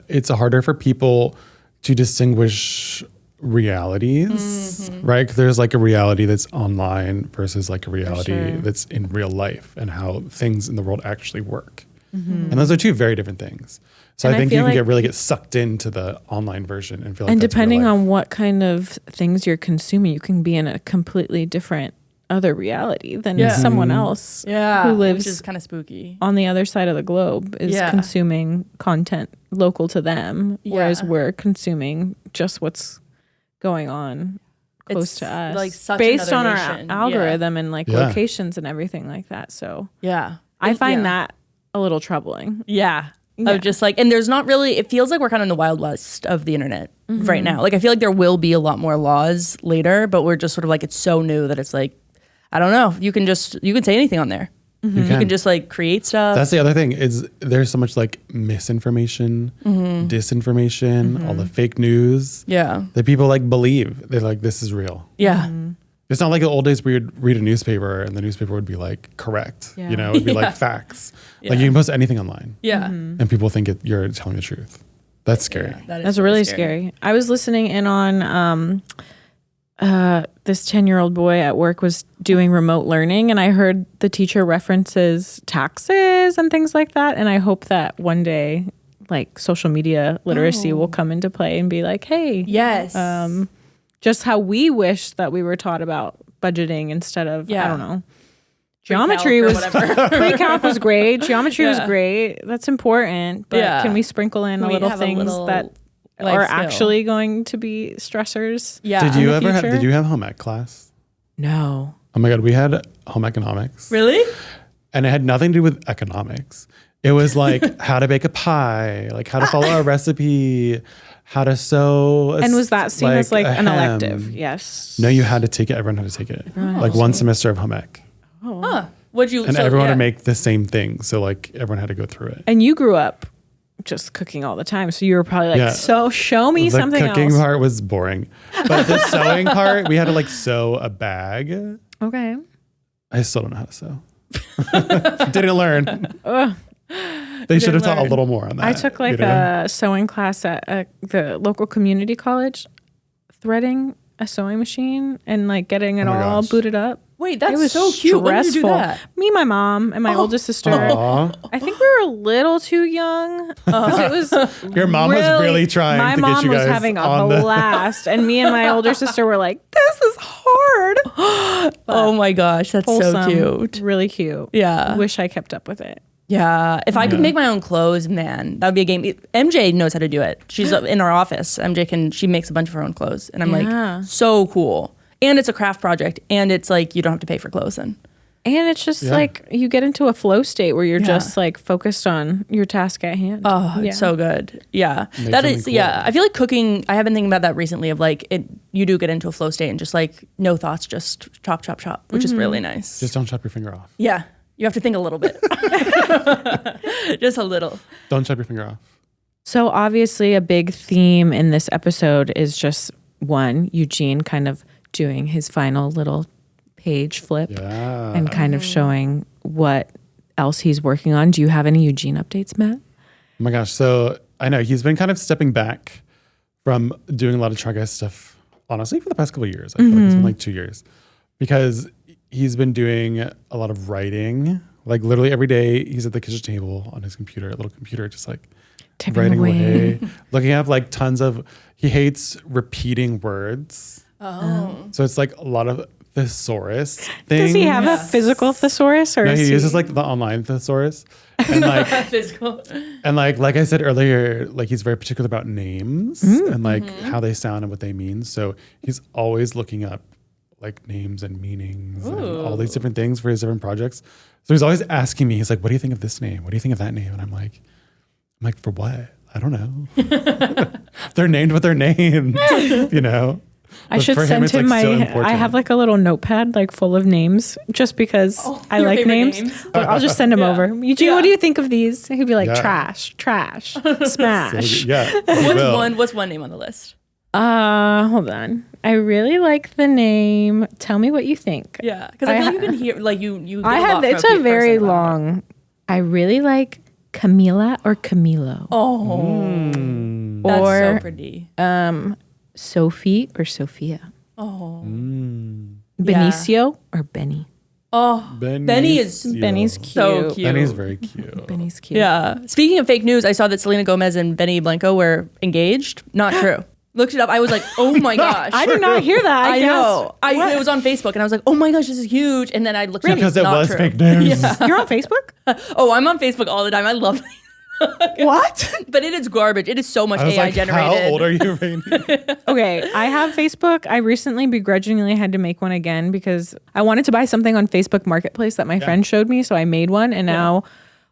it's harder for people to distinguish realities, right? 'Cause there's like a reality that's online versus like a reality that's in real life and how things in the world actually work. And those are two very different things. So I think you can really get sucked into the online version and feel like and that's depending real life. on what kind of things you're consuming, you can be in a completely different other reality than someone else who lives which is kind of spooky on the other side of the globe is consuming content local to them, whereas we're consuming just what's going on close to us, like such based on nation. our algorithm and like locations and everything like that. So I find that a little troubling. Of just like, and there's not really, it feels like we're kind of in the wild west of the internet right now. Like I feel like there will be a lot more laws later, but we're just sort of like, it's so new that it's like, I don't know. You can say anything on there. You can just like create stuff. That's the other thing is there's so much like misinformation, disinformation, all the fake news that people like believe. They're like, this is real. It's not like the old days where you'd read a newspaper and the newspaper would be like correct, you know, it'd be like facts. Like you can post anything online and people think you're telling the truth. That's scary. That's really scary. I was listening in on this 10-year-old boy at work was doing remote learning, and I heard the teacher references taxes and things like that. And I hope that one day, like social media literacy will come into play and be like, hey, just how we wish that we were taught about budgeting instead of, I don't know. Geometry was pre-calc was great. Geometry was great. That's important. But can we sprinkle in little things that are actually going to be stressors? Did you have home ec class? No. Oh my God, we had home economics. Really? And it had nothing to do with economics. It was like how to bake a pie, like how to follow a recipe, how to sew. And was that seen as like an elective? Yes. No, you had to take it. Everyone had to take it. Like one semester of home ec. What'd you? And everyone had to make the same thing. So like everyone had to go through it. And you grew up just cooking all the time. So you were probably like, so show me something else. The cooking part was boring. But the sewing part, we had to like sew a bag. Okay. I still don't know how to sew. Didn't learn. They should have taught a little more on that. I took like a sewing class at the local community college, threading a sewing machine and like getting it all booted up. Wait, that's it was so cute. When did you do that? Me, my mom, and my oldest sister. I think we were a little too young. It was your mom was really trying to get you guys. My mom was having a blast, and me and my older sister were like, "This is hard." Oh my gosh, that's so cute. Really cute. Yeah. Wish I kept up with it. Yeah. If I could make my own clothes, man, that would be a game. MJ knows how to do it. She's in our office. She makes a bunch of her own clothes, and I'm like, so cool. And it's a craft project, and it's like you don't have to pay for clothes then. And it's just like you get into a flow state where you're just like focused on your task at hand. Oh, it's so good. Yeah. That is cool. Yeah. I feel like cooking, I have been thinking about that recently of like you do get into a flow state and just like no thoughts, just chop, chop, chop, which is really nice. Just don't chop your finger off. Yeah. You have to think a little bit. Just a little. Don't chop your finger off. So obviously a big theme in this episode is just one, Eugene kind of doing his final little page flip and kind of showing what else he's working on. Do you have any Eugene updates, Matt? Oh my gosh. So I know he's been kind of stepping back from doing a lot of Try Guys stuff, honestly, for the past couple of years. I feel like it's been like 2 years because he's been doing a lot of writing. Like literally every day he's at the kitchen table on his computer, a little computer, just like Tipping writing away. looking up like he hates repeating words. So it's like a lot of thesaurus things. Does he have a physical thesaurus? Or no, he uses like the online thesaurus. And like physical. And like I said earlier, like he's very particular about names and like how they sound and what they mean. So he's always looking up like names and meanings and all these different things for his different projects. So he's always asking me, he's like, what do you think of this name? What do you think of that name? And I'm like, for what? I I don't know. They're named what they're named, you know. I But should for send him it's, like, so I important. have like a little notepad like full of names just because I your like favorite names. But I'll just send him over. Eugene, what do you think of these? He'd be like, Yeah. trash, smash. Yeah. we will. What's one name on the list? Hold on. I really like the name. Tell me what you think. Yeah, because I feel like you can hear like you. Get I a lot have. from It's a very person about it. long. I really like Camila or Camilo. Oh, that's or so pretty. Sophie or Sophia. Oh, Benicio or Benny. oh, Benny is Benny's cute. so cute. Benny's very cute. Benny's cute. Yeah. Speaking of fake news, I saw that Selena Gomez and Benny Blanco were engaged. Not true. Looked it up. I was like, oh my gosh. I did not hear that. I know. What? It was on Facebook, and I was like, "Oh my gosh, this is huge!" And then I looked it up. Because It's it not was true. fake news. You're on Facebook? Oh, I'm on Facebook all the time. I love it. What? But it is garbage. It is so much I was AI like, generated. how old are you, Rainie? Okay, I have Facebook. I recently begrudgingly had to make one again because I wanted to buy something on Facebook Marketplace that my friend showed me. So I made one, and now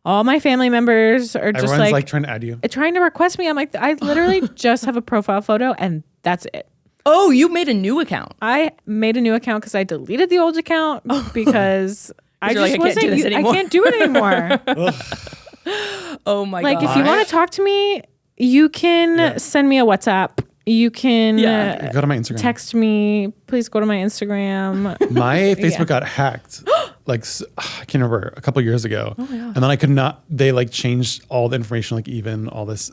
all my family members are just Everyone's like, like trying to add you. trying to request me. I'm like, I literally just have a profile photo, and that's it. Oh, you made a new account. I made a new account because I deleted the old account because I you're just like, I can't do this I anymore. can't do it anymore. Oh my Like, god. if you want to talk to me, you can send me a WhatsApp. You can Go to my Instagram. text me. Please go to my Instagram. My Facebook got hacked. Like I can't remember a couple years ago, and then I could not. They like changed all the information, like even all this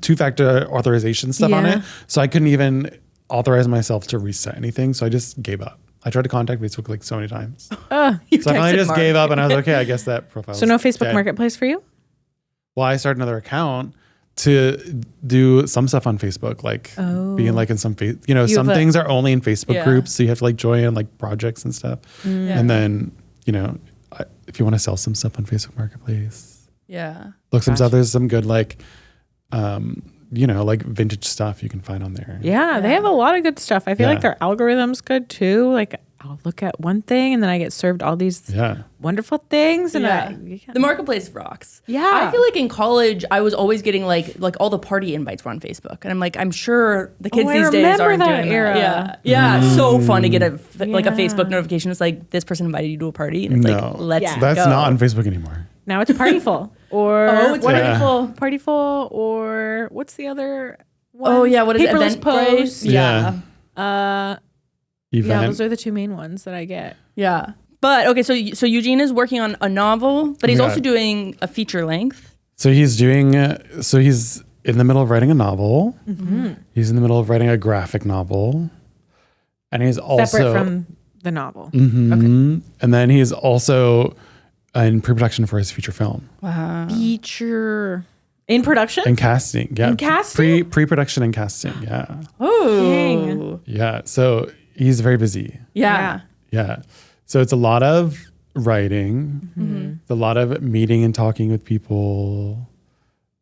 two-factor authorization stuff on Yeah. it. So I couldn't even authorize myself to reset anything. So I just gave up. I tried to contact Facebook like so many times. So I finally texted just Mark. gave up, and I was like, okay, I guess that profile. So no Facebook Marketplace for you? Well, I started another account to do some stuff on Facebook, like being like in some, some have things are only in Facebook Yeah. groups. So you have to like join like projects and stuff. And then, if you want to sell some stuff on Facebook Marketplace, Yeah. look some stuff. There's some good like, like vintage stuff you can find on there. Yeah, they have a lot of good stuff. I feel like their algorithm's good too. Like I'll look at one thing and then I get served all these wonderful things. And The marketplace rocks. Yeah. I feel like in college I was always getting like all the party invites were on Facebook. And I'm like, I'm sure the kids I these days remember aren't that doing era. that. Yeah. Yeah. So fun to get a Yeah. Facebook notification. It's like this person invited you to a party and it's No. like, let's Yeah. That's go. not on Facebook anymore. now it's Partyful or Oh, it's Partyful. Partyful or what's the other one? Oh yeah, what is Paperless it? Post. Yeah. Yeah, Event. those are the two main ones that I get. Yeah. But okay, so Eugene is working on a novel, but he's Yeah. also doing a feature length. So he's doing. He's in the middle of writing a novel. He's in the middle of writing a graphic novel, and he's also Separate from the novel. And then he's also in pre-production for his feature film Wow. Feature in production? and casting. Yeah, And casting? Pre-production and casting. Yeah, Oh. Dang. yeah. So he's very busy. Yeah. Yeah. So it's a lot of writing. It's a lot of meeting and talking with people.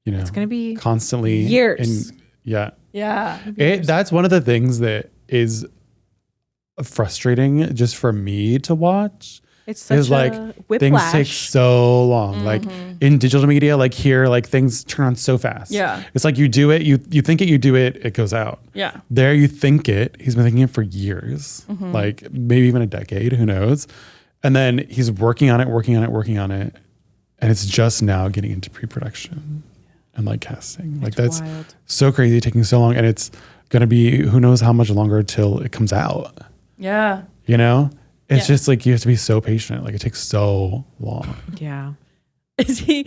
It's gonna be constantly years. Yeah. Yeah. That's one of the things that is frustrating just for me to watch. It's such Is like a things whiplash. take so long. Like in digital media, like here, like things turn on so fast. Yeah. It's like you do it, you think it, you do it, it goes out. Yeah. There you think it. He's been thinking it for years, like maybe even a decade, who knows? And then he's working on it. And it's just now getting into pre-production and like casting. Like that's wild. so crazy, taking so long. And it's going to be, who knows how much longer till it comes out, Yeah. It's just like, you have to be so patient. Like it takes so long. Yeah. Has he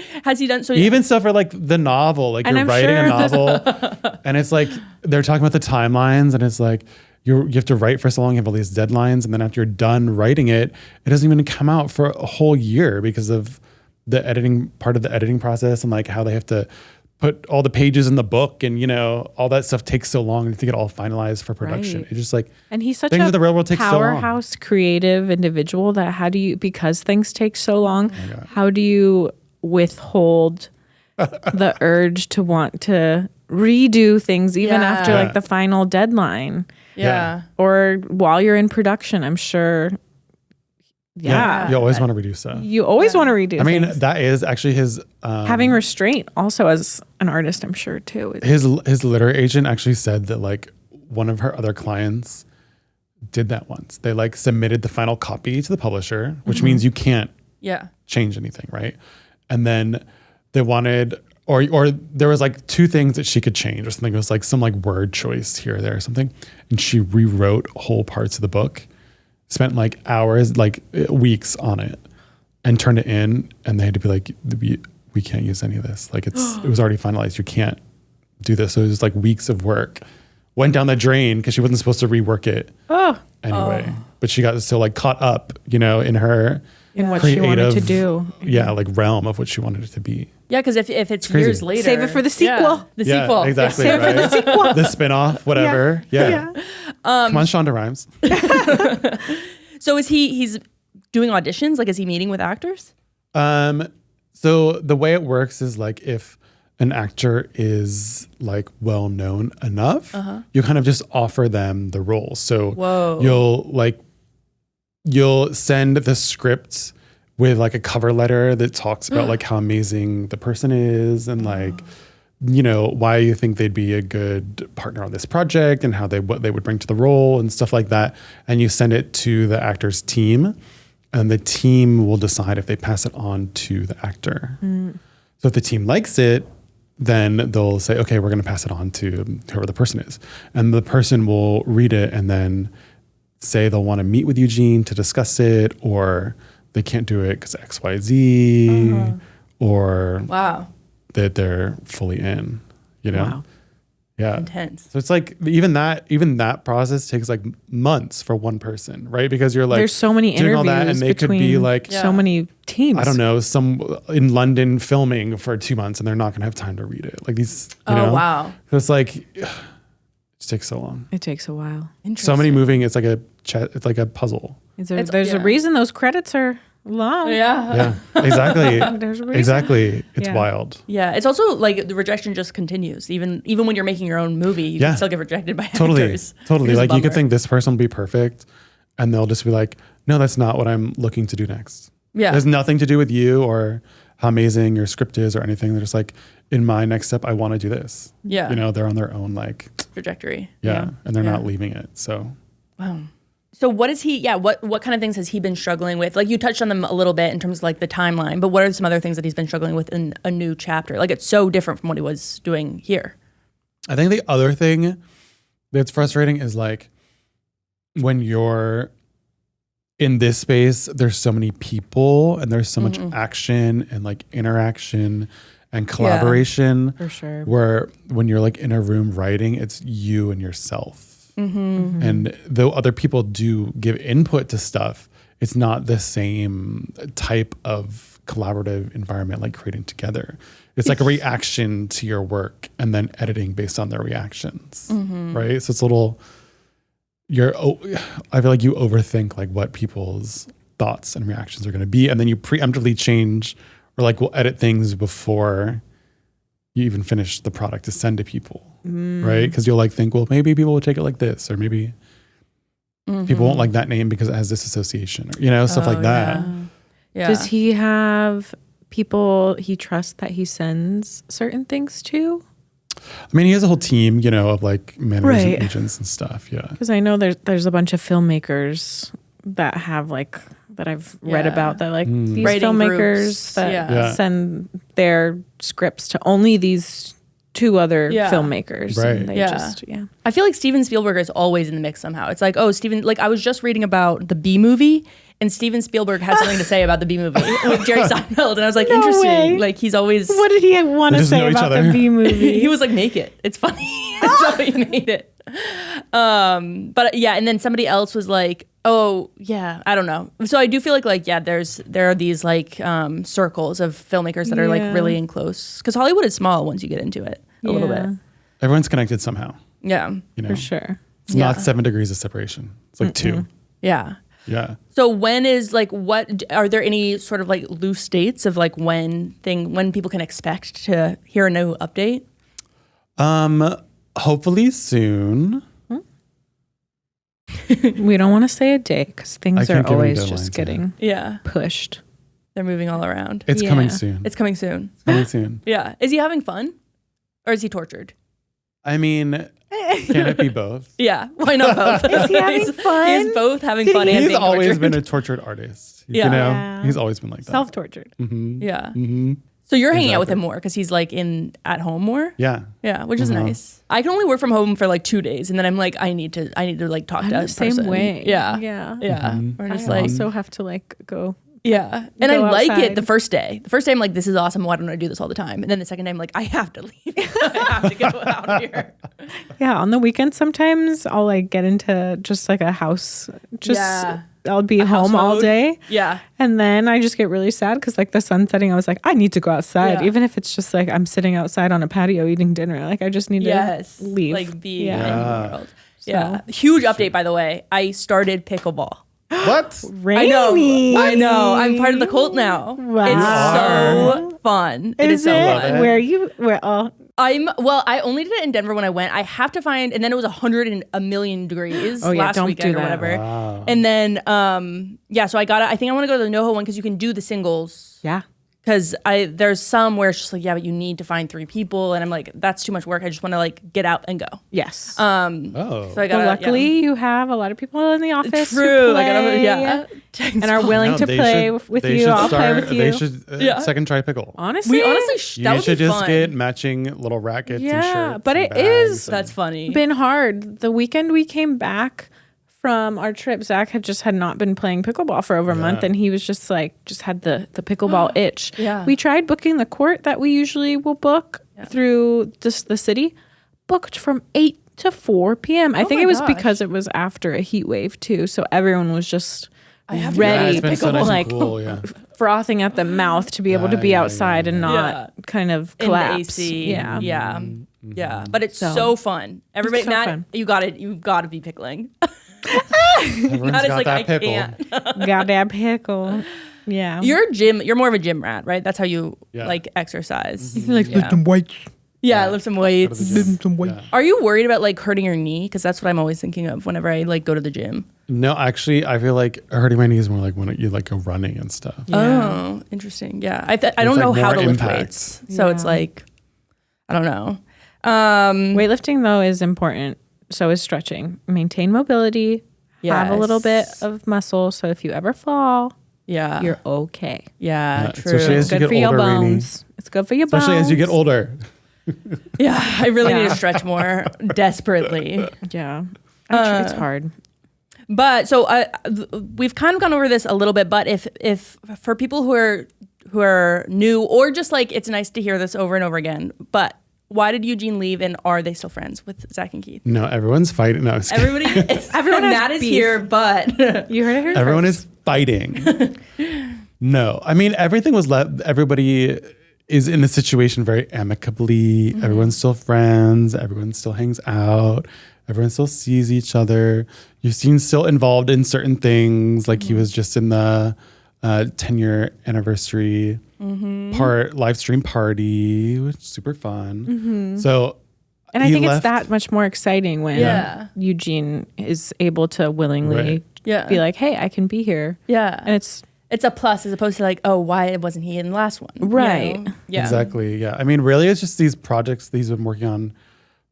done so? Even stuff for like the novel, like And you're I'm writing a sure novel and it's like, they're talking about the timelines and it's like, you have to write for so long, you have all these deadlines. And then after you're done writing it, it doesn't even come out for a whole year because of the editing part of the editing process and like how they have to put all the pages in the book and, all that stuff takes so long to get all finalized for production. Right. It's just like, And he's such things a in the real world take so long. powerhouse creative individual that because things take so long, Oh how do you withhold the urge to want to redo things even Yeah. after like the final deadline Yeah. or while you're in production? I'm sure Yeah. You always want to redo stuff. You always want to redo. I mean, things. that is actually his Having restraint also as an artist, I'm sure too. His literary agent actually said that like one of her other clients did that once. They like submitted the final copy to the publisher, which means you can't change anything, right? And then they wanted or there was like two things that she could change or something. It was like some like word choice here or there or something. And she rewrote whole parts of the book, spent like hours, like weeks on it, and turned it in. And they had to be like, we can't use any of this. Like it was already finalized. You can't do this. So it was like weeks of work went down the drain because she wasn't supposed to rework it anyway. But she got so like caught up, you know, in her in what creative, she wanted to do. Yeah, like realm of what she wanted it to be. Yeah, because if it's years later, save it for the sequel. The sequel, exactly. Save it for the sequel. The spinoff, whatever. Yeah. Come on, Shonda Rhimes. So he's doing auditions? Like, is he meeting with actors? So the way it works is like if an actor is like well known enough, you kind of just offer them the role. So you'll send the script with like a cover letter that talks about like how amazing the person is and like, you know, why you think they'd be a good partner on this project and what they would bring to the role and stuff like that. And you send it to the actor's team and the team will decide if they pass it on to the actor. So if the team likes it, then they'll say, okay, we're going to pass it on to whoever the person is. And the person will read it and then say they'll want to meet with Eugene to discuss it, or they can't do it because X, Y, Z, or that they're fully in, you know? Wow. Yeah. Intense. So it's like even that process takes like months for one person, right? Because you're like there's so many doing interviews all that and they could be like so many teams. I don't know, some in London filming for 2 months and they're not gonna have time to read it. Like these, you know? Wow. So it's like it takes so long. It takes a while. So many moving, it's like a puzzle. There's a reason those credits are long. Yeah, exactly. There's a reason. Exactly. It's wild. Yeah. It's also like the rejection just continues. Even when you're making your own movie, you can still get rejected by actors. Totally. Like you could think this person will be perfect and they'll just be like, no, that's not what I'm looking to do next. Yeah. It has nothing to do with you or how amazing your script is or anything. They're just like, in my next step, I want to do this. Yeah. You know, they're on their own like trajectory. Yeah. And they're not leaving it. So. Wow. So what is he, what kind of things has he been struggling with? Like you touched on them a little bit in terms of like the timeline, but what are some other things that he's been struggling with in a new chapter? Like it's so different from what he was doing here. I think the other thing that's frustrating is like when you're in this space, there's so many people and there's so much action and like interaction and collaboration. For sure. Where when you're like in a room writing, it's you and yourself. And though other people do give input to stuff, it's not the same type of collaborative environment like creating together. It's like a reaction to your work and then editing based on their reactions, right? So it's a little, I feel like you overthink like what people's thoughts and reactions are going to be. And then you preemptively change or like will edit things before you even finish the product to send to people, right? Because you'll like think, well, maybe people will take it like this, or maybe people won't like that name because it has this association, or, you know, stuff like that. Yeah. Does he have people he trusts that he sends certain things to? I mean, he has a whole team, you know, of like managers and agents and stuff. Yeah. Because I know there's a bunch of filmmakers that have like, that I've read about that like these writing filmmakers groups. that send their scripts to only these two other filmmakers. Right. And they just, I feel like Steven Spielberg is always in the mix somehow. It's like, like I was just reading about the Bee Movie and Steven Spielberg had something to say about the Bee Movie with Jerry Seinfeld. And I was like, interesting. Way. Like he's always. What did he want to say about the Bee Movie? He was like, make it. It's funny. That's how he made it. But yeah, and then somebody else was like, oh yeah, I don't know. So I do feel like there are these like circles of filmmakers that are like really in close, because Hollywood is small once you get into it a little bit. Everyone's connected somehow. Yeah, you know? For sure. It's not 7 degrees of separation. It's like 2. Yeah. Yeah. So when is like, what are there any sort of like loose dates of like when people can expect to hear a new update? Hopefully soon. We don't want to say a date because things are can't give any always deadlines, just getting pushed. They're moving all around. It's coming soon. It's coming soon. Coming soon. Yeah. Is he having fun? Or is he tortured? I mean, can it be both? Yeah. Why not both? Is he having fun? He's both having fun and He's being always tortured. been a tortured artist. Yeah. You know? Yeah. He's always been like that. Self-tortured. Mm-hmm. Yeah. Mm-hmm. So you're hanging out with him more because he's like at home more? Yeah. Yeah, which is nice. I can only work from home for like 2 days, and then I'm like, I need to like talk I'm to the a same person. way. Yeah, Yeah. yeah. Or just I like also have to like go. yeah, and I go like it outside. the first day. The first day I'm like, this is awesome. Why don't I do this all the time? And then the second day I'm like, I have to leave. I have to go out here. Yeah, on the weekend sometimes I'll like get into just like a house. I'll be home all mode. day. Yeah, And then I just get really sad because like the sun's setting. I was like, I need to go outside. Yeah. Even if it's just like I'm sitting outside on a patio eating dinner. Like I just need to leave. like be in Yeah. the world. Yeah, huge update by the way. I started pickleball. What? Rainie. I know. I'm part of the cult now. Wow. It's so fun. It is so fun. Where are you? Where? Oh, I only did it in Denver when I went. I have to find, and then it was 100 degrees last don't weekend do or that. whatever. Wow. And then, so I got it. I think I want to go to the NoHo one because you can do the singles. yeah. Because there's some where it's just like, yeah, but you need to find 3 people, and I'm like, that's too much work. I just want to like get out and go. Yes. So I got. But luckily, you have a lot of people in the office. who True. Like, play and are willing No, to they play should- with they you. should I'll play start- with you. They should second try pickle. Honestly, we honestly that You would should be just fun. get matching little rackets and Yeah, shirts. but and it bags is- and- That's funny. been hard. The weekend we came back from our trip, Zach had not been playing pickleball for over a month, and he was just had the pickleball itch. Yeah. We tried booking the court that we usually will book through just the city, booked from 8 to 4 p.m. I think my it was gosh. because it was after a heat wave too, so everyone was just Yeah, ready, it's been so nice and like cool, yeah. frothing at the mouth to be able to be Yeah, outside and not kind of in collapse. the AC. Yeah. Yeah. Mm-hmm. Yeah. But it's so fun. Everybody, so Matt, fun. you've got to be pickling. Everyone's Matt is got like, that I pickle. can't. Goddamn pickle. Yeah. You're more of a gym rat, right? That's how you Yeah. like exercise. like Yeah. weights. Yeah, lift some weights. Some weights. Yeah. Are you worried about like hurting your knee? Because that's what I'm always thinking of whenever I like go to the gym. No, actually, I feel like hurting my knee is more like when you like go running and stuff. Oh, interesting. Yeah, I don't like know how more to lift impact. weights, so it's Yeah. like I don't know. Weightlifting though is important. So is stretching. Maintain mobility. Have a little bit Yes. of muscle. So if you ever fall, Yeah, you're okay. yeah, Yeah, true. especially as It's you good get for your older, Rainie. bones. It's good for your bones. Especially as you get older. Yeah, I really need to stretch more desperately. Yeah. It's hard. But so we've kind of gone over this a little bit. But if for people who are new or just like it's nice to hear this over and over again. But why did Eugene leave, and are they still friends with Zach and Keith? No, everyone's fighting. No, it's- Everyone has Matt is beef. here, but You heard it here everyone first. is fighting. No, I mean everything was left. Everybody is in the situation very amicably. Mm-hmm. Everyone's still friends. Everyone still hangs out. Everyone still sees each other. Eugene's still involved in certain things. Like he was just in the 10-year anniversary live stream party, which is super fun. So, And I he think left- it's that much more exciting when Yeah. Eugene is able to willingly Right. Yeah. be like, hey, I can be here. yeah, And it's it's a plus as opposed to like, oh, why wasn't he in the last one? You Right. know? Yeah. Exactly. Yeah. I mean, really, it's just these projects that he's been working on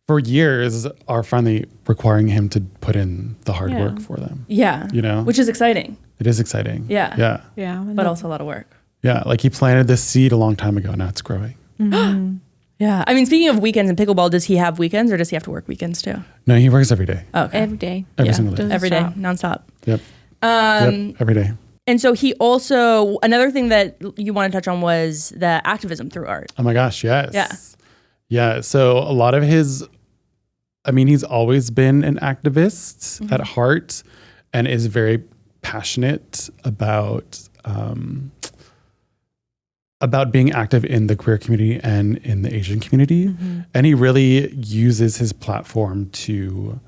for years are finally requiring him to put in the hard Yeah. work for them. Yeah. You know? Which is exciting. It is exciting. Yeah. Yeah. yeah. But also a lot of work. Yeah. Like he planted this seed a long time ago. Now it's growing. Yeah. I mean, speaking of weekends and pickleball, does he have weekends or does he have to work weekends too? No, he works every day. Oh, okay. every day. Every Yeah. single day. Doesn't Every day, stop. nonstop. Yep. Um, Every day. And so he also, another thing that you want to touch on was the activism through art. Oh my gosh. Yes. Yeah. Yeah. So a lot of his, I mean, he's always been an activist Mm-hmm. at heart and is very passionate about being active in the queer community and in the Asian community. Mm-hmm. And he really uses his platform to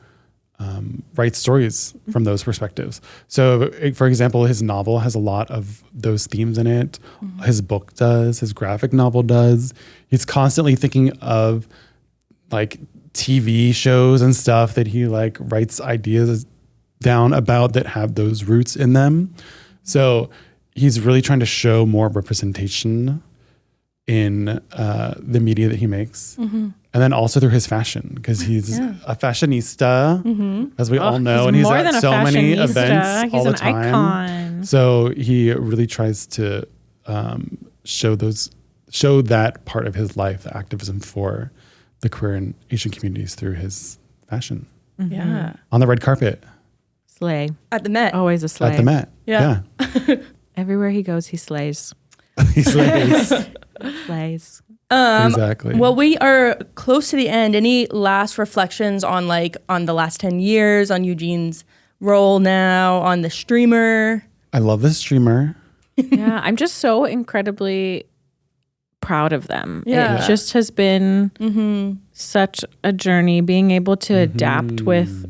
write stories from those perspectives. So, for example, his novel has a lot of those themes in it. His book does, his graphic novel does. He's constantly thinking of like TV shows and stuff that he like writes ideas down about that have those roots in them. So he's really trying to show more representation in the media that he makes. And then also through his fashion, because he's a fashionista, as we all know, and he's at so many events all the time. Icon. So he really tries to show that part of his life, the activism for the queer and Asian communities through his fashion. Yeah. On the red carpet. Slay. At the Met. Always a slay. At the Met. Yeah. Everywhere he goes, he slays. He slays. Slays. Exactly. Well, we are close to the end. Any last reflections on the last 10 years, on Eugene's role now, on the streamer? I love this streamer. Yeah, I'm just so incredibly proud of them. Yeah. It just has been such a journey, being able to adapt with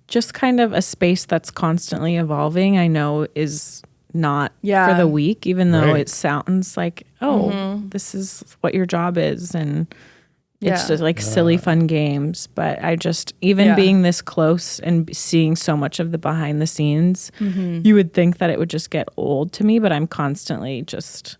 just kind of a space that's constantly evolving. I know is not for the weak, even though it sounds like, this is what your job is. And it's just like silly fun games. But I just, even being this close and seeing so much of the behind the scenes, you would think that it would just get old to me, but I'm constantly just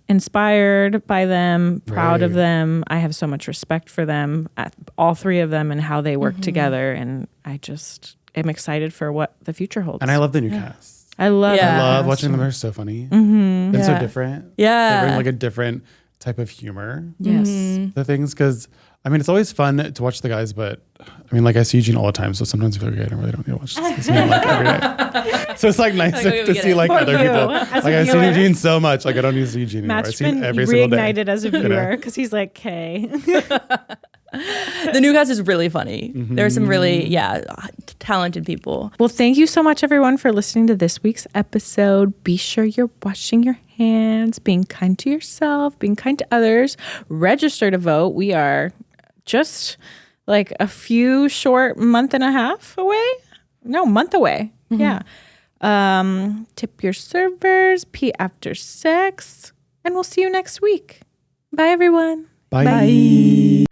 inspired by them, proud of them. I have so much respect for them, all three of them, and how they work together. And I just am excited for what the future holds. And I love the new cast. I love watching them. They're so funny and so different. Yeah. They bring like a different type of humor. Yes. The things, because I mean, it's always fun to watch the guys, but I mean, like I see Eugene all the time, so sometimes I feel like I really don't need to watch this like every day. So it's like nicer to see like other people. Like I see Eugene so much, like I don't need to see Eugene anymore. I see him every single day. Reignited as a viewer because he's like, "Okay." The new cast is really funny. There's some really, talented people. Well, thank you so much, everyone, for listening to this week's episode. Be sure you're washing your hands, being kind to yourself, being kind to others. Register to vote. We are just like a few short month away. Yeah. Tip your servers, pee after sex, and we'll see you next week. Bye, everyone. Bye.